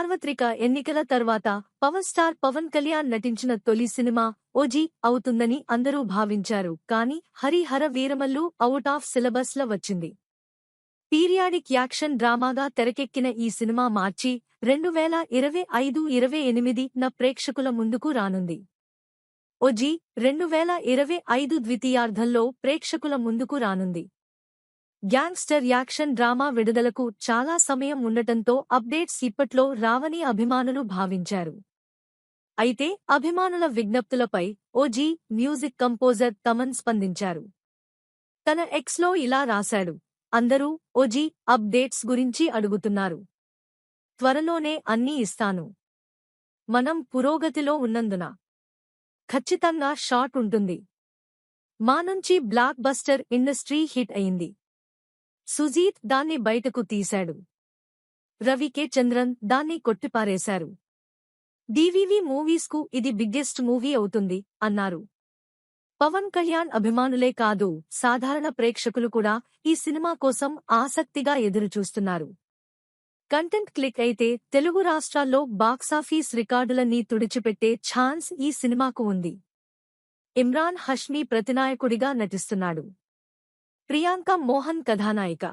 సార్వత్రిక ఎన్నికల తర్వాత పవర్ స్టార్ పవన్ కళ్యాణ్ నటించిన తొలి సినిమా ఓజీ అవుతుందని అందరూ భావించారు. కానీ Harihara Veeramallu out of syllabus ల వచ్చింది. పీరియాడిక్ యాక్షన్ డ్రామాగా తెరకెక్కిన ఈ సినిమా మార్చి 2025-28న ప్రేక్షకుల ముందుకు రానుంది. ఓజీ 2025 ద్వితీయార్ధంలో ప్రేక్షకుల ముందుకు రానుంది. గ్యాంగ్స్టర్ యాక్షన్ డ్రామా విడుదలకు చాలా సమయం ఉండటంతో అప్డేట్స్ ఇప్పట్లో రావని అభిమానులు భావించారు. అయితే అభిమానుల విజ్ఞప్తులపై ఓజీ మ్యూజిక్ కంపోజర్ తమన్ స్పందించారు. తన ఎక్స్లో ఇలా రాశాడు: అందరూ ఓజీ అప్డేట్స్ గురించి అడుగుతున్నారు. త్వరలోనే అన్నీ ఇస్తాను. మనం పురోగతిలో ఉన్నందున ఖచ్చితంగా షాట్ ఉంటుంది. మా నుంచి బ్లాక్ బస్టర్ ఇండస్ట్రీ హిట్ అయింది. సుజీత్ దాన్ని బయటకు తీశాడు. రవి కె చంద్రన్ దాన్ని కొట్టిపారేశారు. డివివి మూవీస్కు ఇది బిగ్గెస్ట్ మూవీ అవుతుంది అన్నారు. పవన్ కళ్యాణ్ అభిమానులే కాదు, సాధారణ ప్రేక్షకులు కూడా ఈ సినిమా కోసం ఆసక్తిగా ఎదురుచూస్తున్నారు. కంటెంట్ క్లిక్ అయితే తెలుగు రాష్ట్రాల్లో బాక్సాఫీస్ రికార్డులన్నీ తుడిచిపెట్టే ఛాన్స్ ఈ సినిమాకు ఉంది. ఇమ్రాన్ హష్మీ ప్రతినాయకుడిగా నటిస్తున్నాడు. ప్రియాంక మోహన్ కథానాయిక.